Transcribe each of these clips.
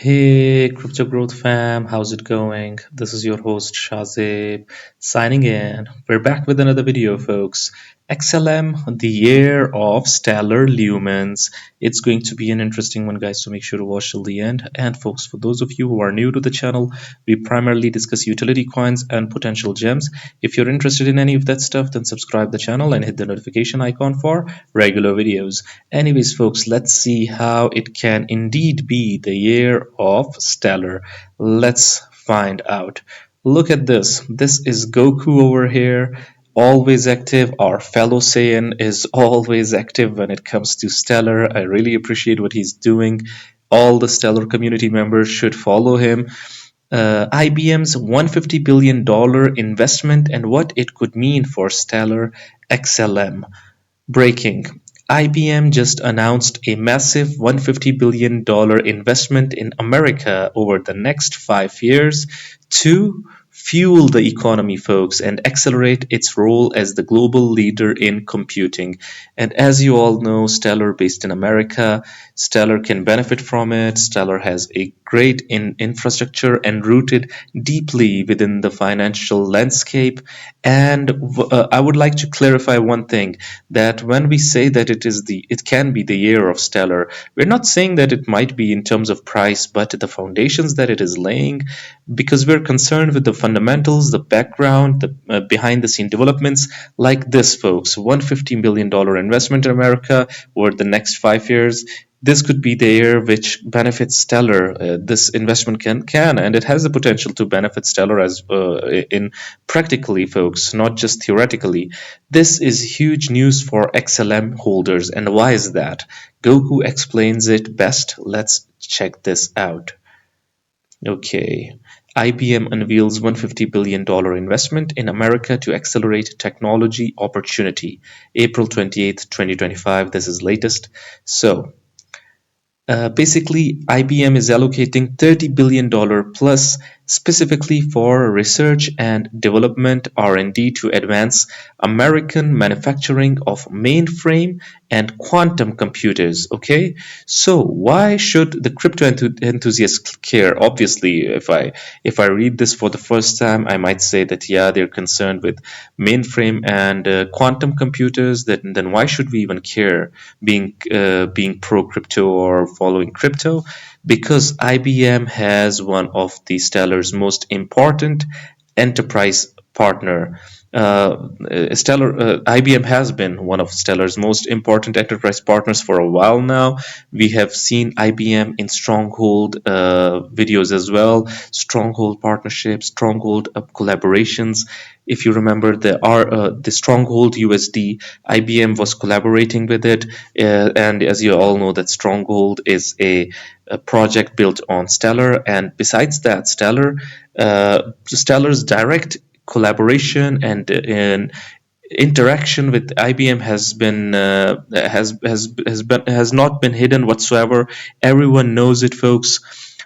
Hey, Crypto Growth fam, how's it going? This is your host Shazib signing in. We're back with another video, folks. XLM, the year of stellar lumens. It's going to be an interesting one, guys, so make sure to watch till the end. And, folks, for those of you who are new to the channel, we primarily discuss utility coins and potential gems. If you're interested in any of that stuff, then subscribe the channel and hit the notification icon for regular videos. Anyways, folks, let's see how it can indeed be the year of stellar. Let's find out. Look at this. This is Goku over here, always active. Our fellow Saiyan is always active when it comes to stellar. I really appreciate what he's doing. All the stellar community members should follow him. IBM's $150 billion investment and what it could mean for stellar XLM. Breaking. IBM just announced a massive $150 billion investment in America over the next 5 years to fuel the economy, folks, and accelerate its role as the global leader in computing. And as you all know, Stellar based in America, Stellar can benefit from it. Stellar has a great infrastructure and rooted deeply within the financial landscape. And I would like to clarify one thing, that when we say that it can be the year of Stellar, we're not saying that it might be in terms of price, but the foundations that it is laying, because we're concerned with the fundamentals, the background, the behind the scene developments like this, folks. $150 billion investment in America over the next 5 years. This could be the year which benefits Stellar. This investment can and it has the potential to benefit Stellar as in practically, folks, not just theoretically. This is huge news for XLM holders, and why is that? Goku explains it best. Let's check this out. Okay. IBM unveils $150 billion investment in America to accelerate technology opportunity. April 28th, 2025. This is latest. So, basically, IBM is allocating $30 billion plus specifically for research and development R&D to advance American manufacturing of mainframe and quantum computers. Okay, so why should the crypto enthusiasts care? Obviously, if I read this for the first time, I might say that yeah, they're concerned with mainframe and quantum computers. Then why should we even care, being pro crypto or following crypto? Because IBM has one of the Stellar's most important enterprise partner. IBM has been one of Stellar's most important enterprise partners for a while now. We have seen IBM in Stronghold videos as well, Stronghold partnerships, Stronghold collaborations. If you remember the Stronghold USD, IBM was collaborating with it, and as you all know, that Stronghold is a project built on Stellar, and besides that, Stellar's direct collaboration and interaction with IBM has not been hidden whatsoever. Everyone knows it, folks.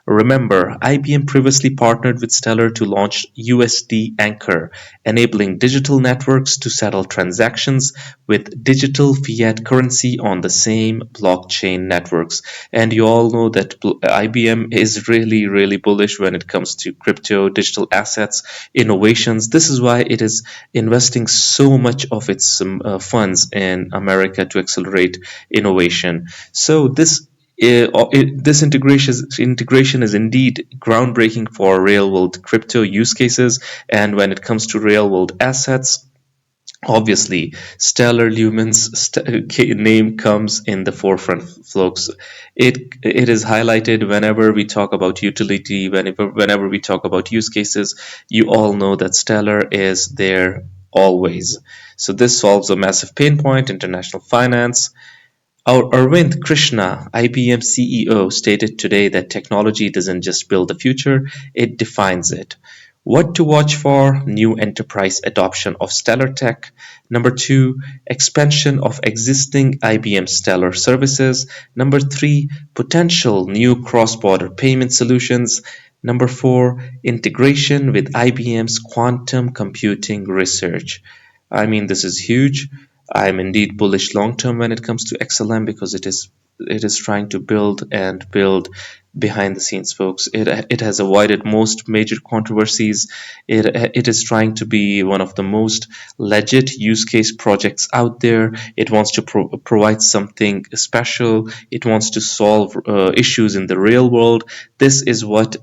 Remember, IBM previously partnered with Stellar to launch USD Anchor, enabling digital networks to settle transactions with digital fiat currency on the same blockchain networks. And you all know that IBM is really, really bullish when it comes to crypto, digital assets, innovations. This is why it is investing so much of its funds in America to accelerate innovation. So this integration is indeed groundbreaking for real-world crypto use cases, and when it comes to real-world assets, obviously Stellar Lumens name comes in the forefront, folks. It is highlighted whenever we talk about utility, whenever we talk about use cases. You all know that Stellar is there always. So this solves a massive pain point: international finance. Our Arvind Krishna, IBM CEO, stated today that technology doesn't just build the future, it defines it. What to watch for: new enterprise adoption of Stellar Tech. Number 2, expansion of existing IBM Stellar services. Number 3, potential new cross-border payment solutions. Number 4, integration with IBM's quantum computing research. I mean, this is huge. I'm indeed bullish long term when it comes to XLM because it is it is trying to build and build behind the scenes, folks. It has avoided most major controversies. It is trying to be one of the most legit use case projects out there. It wants to provide something special. It wants to solve issues in the real world. This is what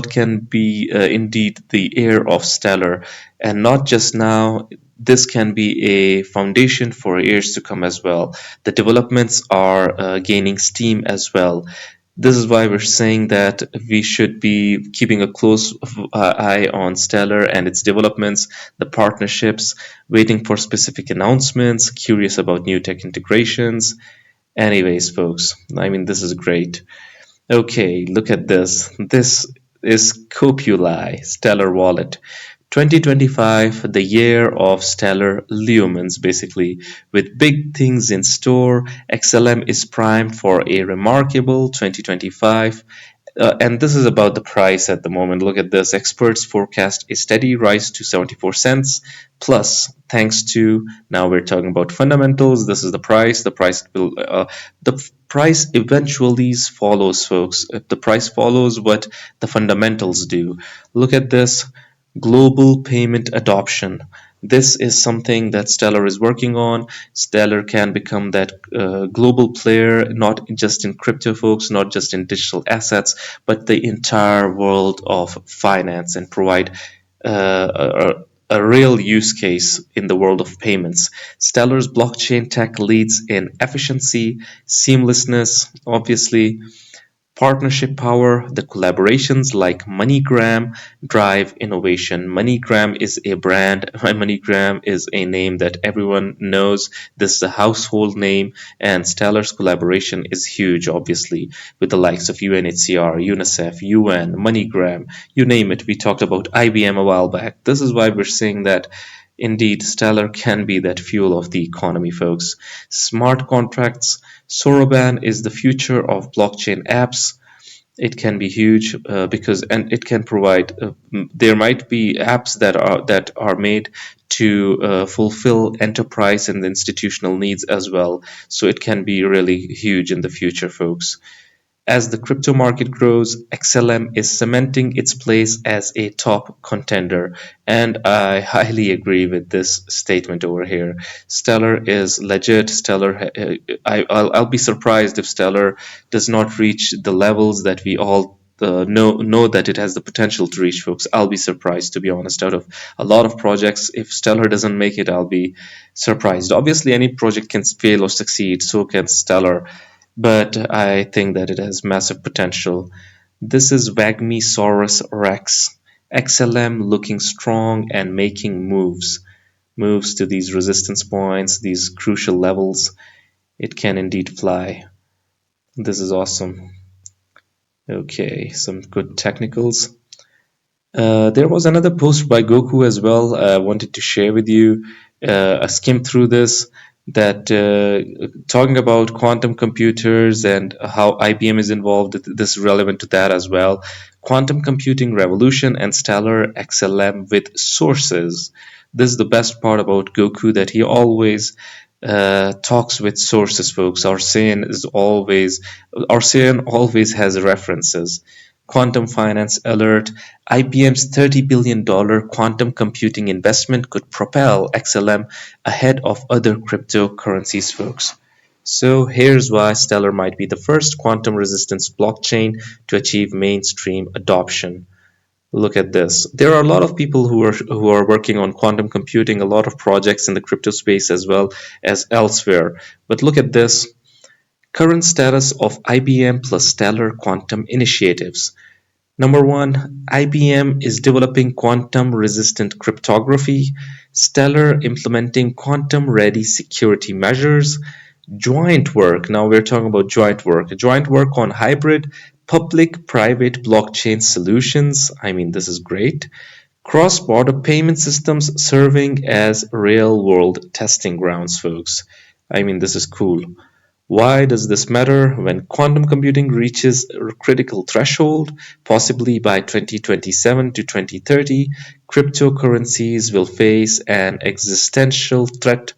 can be indeed the air of Stellar, and not just now. This can be a foundation for years to come as well. The developments are gaining steam as well. This is why we're saying that we should be keeping a close eye on Stellar and its developments, the partnerships, waiting for specific announcements, curious about new tech integrations. Anyways, folks, I mean, this is great. Okay, look at this. This is Copuli, Stellar Wallet. 2025, the year of stellar lumens, basically. With big things in store, XLM is primed for a remarkable 2025. And this is about the price at the moment. Look at this. Experts forecast a steady rise to 74 cents. Plus, thanks to, now we're talking about fundamentals. This is the price. The price eventually follows, folks. The price follows what the fundamentals do. Look at this. Global payment adoption. This is something that Stellar is working on. Stellar can become that global player, not just in crypto, folks, not just in digital assets, but the entire world of finance, and provide a real use case in the world of payments. Stellar's blockchain tech leads in efficiency, seamlessness, obviously, partnership power. The collaborations like MoneyGram drive innovation. MoneyGram is a brand. MoneyGram is a name that everyone knows. This is a household name, and Stellar's collaboration is huge, obviously, with the likes of UNHCR, UNICEF, UN, MoneyGram, you name it. We talked about IBM a while back. This is why we're saying that indeed, Stellar can be that fuel of the economy, folks. Smart contracts. Soroban is the future of blockchain apps. It can be huge and it can provide. There might be apps that are made to fulfill enterprise and institutional needs as well. So it can be really huge in the future, folks. As the crypto market grows, XLM is cementing its place as a top contender, and I highly agree with this statement over here. Stellar is legit. I'll be surprised if Stellar does not reach the levels that we all know that it has the potential to reach, folks. I'll be surprised, to be honest. Out of a lot of projects, if Stellar doesn't make it, I'll be surprised. Obviously, any project can fail or succeed, so can Stellar, but I think that it has massive potential. This is Wagmisaurus Rex, XLM looking strong and making moves to these resistance points, these crucial levels. It can indeed fly. This is awesome. Okay, some good technicals. There was another post by Goku as well. I wanted to share with you. I skimmed through this, that talking about quantum computers and how IBM is involved. This is relevant to that as well. Quantum computing revolution and Stellar XLM with sources. This is the best part about Goku, that he always talks with sources, folks. Arsayan always has references. Quantum finance alert. IBM's $30 billion quantum computing investment could propel XLM ahead of other cryptocurrencies, folks. So here's why Stellar might be the first quantum resistance blockchain to achieve mainstream adoption. Look at this. There are a lot of people who are working on quantum computing, a lot of projects in the crypto space as well as elsewhere. But look at this. Current status of IBM plus Stellar quantum initiatives. Number one, IBM is developing quantum-resistant cryptography. Stellar implementing quantum-ready security measures. Joint work. Now we're talking about joint work. Joint work on hybrid public-private blockchain solutions. I mean, this is great. Cross-border payment systems serving as real-world testing grounds, folks. I mean, this is cool. Why does this matter? When quantum computing reaches a critical threshold, possibly by 2027 to 2030, cryptocurrencies will face an existential threat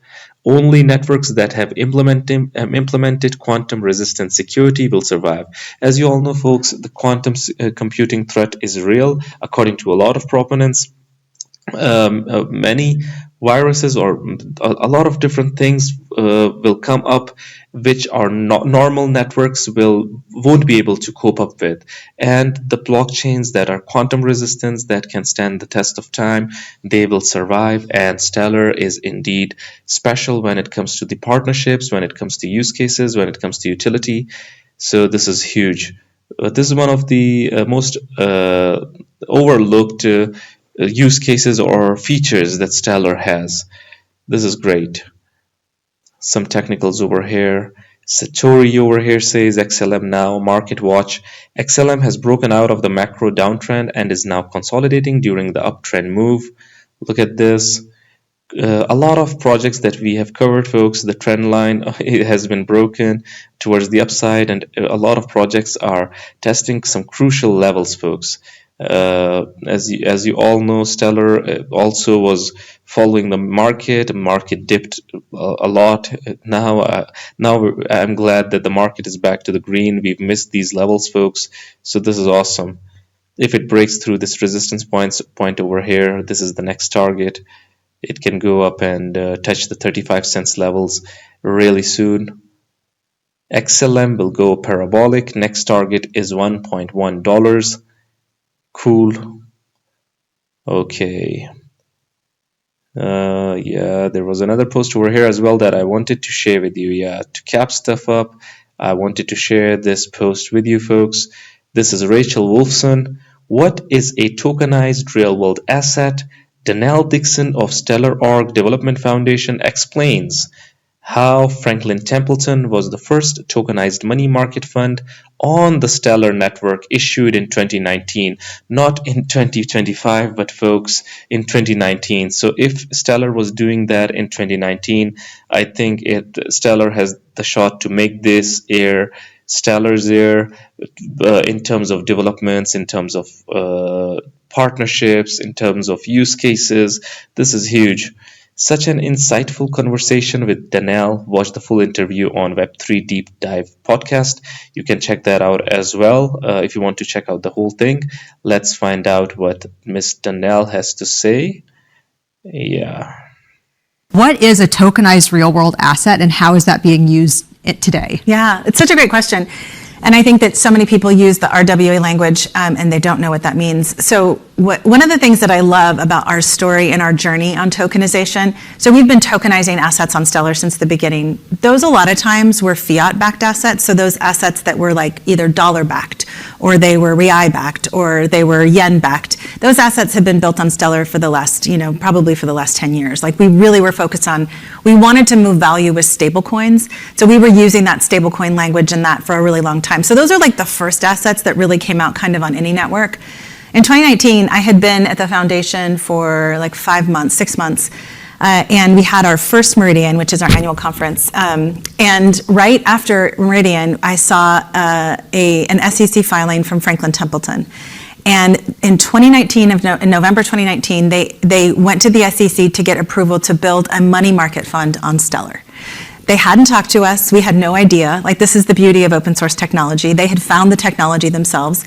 Only networks that have implemented quantum-resistant security will survive. As you all know, folks, the quantum computing threat is real, according to a lot of proponents. Many viruses or a lot of different things will come up which are not normal networks won't be able to cope up with, and the blockchains that are quantum resistant, that can stand the test of time, they will survive. And Stellar is indeed special when it comes to the partnerships, when it comes to use cases, when it comes to utility. So this is huge. This is one of the most overlooked use cases or features that Stellar has. This is great. Some technicals over here. Satori over here says XLM now, market watch. XLM has broken out of the macro downtrend and is now consolidating during the uptrend move. Look at this. A lot of projects that we have covered, folks, the trend line it has been broken towards the upside, and a lot of projects are testing some crucial levels, folks. As you all know, Stellar also was following the market. The market dipped a lot. Now I'm glad that the market is back to the green. We've missed these levels, folks. So this is awesome. If it breaks through this resistance point over here, this is the next target. It can go up and touch the 35 cents levels really soon. XLM will go parabolic. Next target is $1.1. Cool. Okay. Yeah, there was another post over here as well that I wanted to share with you. Yeah, to cap stuff up, I wanted to share this post with you folks. This is Rachel Wolfson. What is a tokenized real-world asset? Danielle Dixon of Stellar.org Development Foundation explains how Franklin Templeton was the first tokenized money market fund on the Stellar network, issued in 2019, not in 2025, but folks, in 2019. So if Stellar was doing that in 2019, I think Stellar has the shot to make this air Stellar's air in terms of developments, in terms of partnerships, in terms of use cases. This is huge. Such an insightful conversation with Danielle. Watch the full interview on Web3 Deep Dive podcast. You can check that out as well if you want to check out the whole thing. Let's find out what Miss Danielle has to say. Yeah. What is a tokenized real-world asset, and how is that being used today? Yeah, it's such a great question. And I think that so many people use the RWA language and they don't know what that means. So one of the things that I love about our story and our journey on tokenization, so we've been tokenizing assets on Stellar since the beginning. Those a lot of times were fiat-backed assets, so those assets that were like either dollar-backed, or they were reai-backed, or they were yen-backed. Those assets have been built on Stellar for the last, probably for the last 10 years. Like we really were focused on, we wanted to move value with stablecoins. So we were using that stablecoin language and that for a really long time. So those are like the first assets that really came out kind of on any network. In 2019, I had been at the foundation for like 5 months, 6 months, and we had our first Meridian, which is our annual conference. And right after Meridian, I saw an SEC filing from Franklin Templeton. And in 2019, in November 2019, they went to the SEC to get approval to build a money market fund on Stellar. They hadn't talked to us. We had no idea. Like, this is the beauty of open source technology. They had found the technology themselves.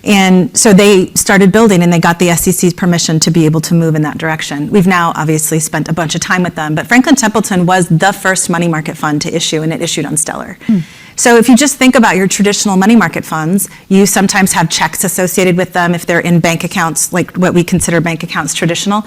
And so they started building, and they got the SEC's permission to be able to move in that direction. We've now obviously spent a bunch of time with them, but Franklin Templeton was the first money market fund to issue, and it issued on Stellar. So if you just think about your traditional money market funds, you sometimes have checks associated with them if they're in bank accounts, like what we consider bank accounts traditional,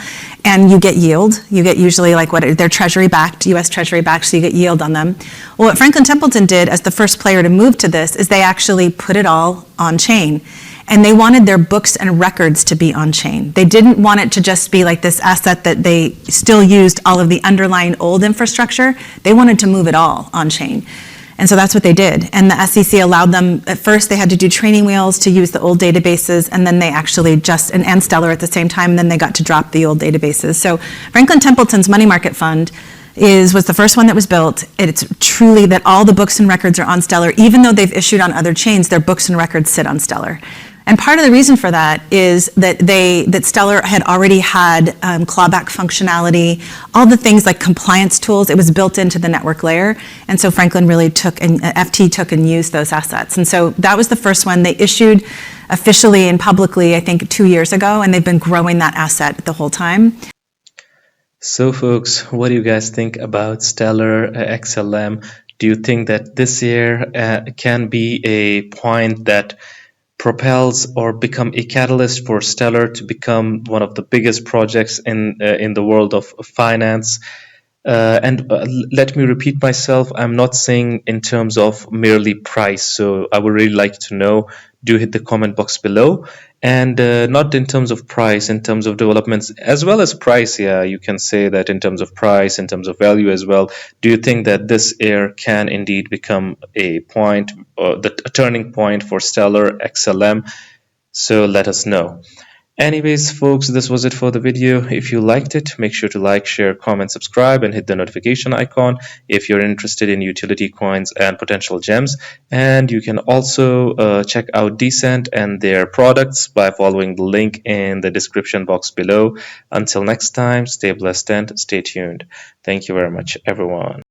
and you get yield. You get usually like they're treasury backed, US treasury backed, so you get yield on them. Well, what Franklin Templeton did as the first player to move to this is they actually put it all on chain. And they wanted their books and records to be on chain. They didn't want it to just be like this asset that they still used all of the underlying old infrastructure. They wanted to move it all on chain. And so that's what they did. And the SEC allowed them, at first they had to do training wheels to use the old databases, and then they actually and Stellar at the same time, and then they got to drop the old databases. So Franklin Templeton's money market fund was the first one that was built. It's truly that all the books and records are on Stellar. Even though they've issued on other chains, their books and records sit on Stellar. And part of the reason for that is that Stellar had already had clawback functionality, all the things like compliance tools. It was built into the network layer, and so Franklin really took and FT took and used those assets. And so that was the first one they issued officially and publicly, I think, 2 years ago, and they've been growing that asset the whole time. So folks, what do you guys think about Stellar XLM? Do you think that this year can be a point that propels or become a catalyst for Stellar to become one of the biggest projects in the world of finance? And let me repeat myself, I'm not saying in terms of merely price. So I would really like to know, do hit the comment box below. And not in terms of price, in terms of developments, as well as price. Yeah, you can say that in terms of price, in terms of value as well. Do you think that this year can indeed become a point, a turning point for Stellar XLM? So let us know. Anyways, folks, this was it for the video. If you liked it, make sure to like, share, comment, subscribe, and hit the notification icon if you're interested in utility coins and potential gems. And you can also check out Decent and their products by following the link in the description box below. Until next time, stay blessed and stay tuned. Thank you very much, everyone.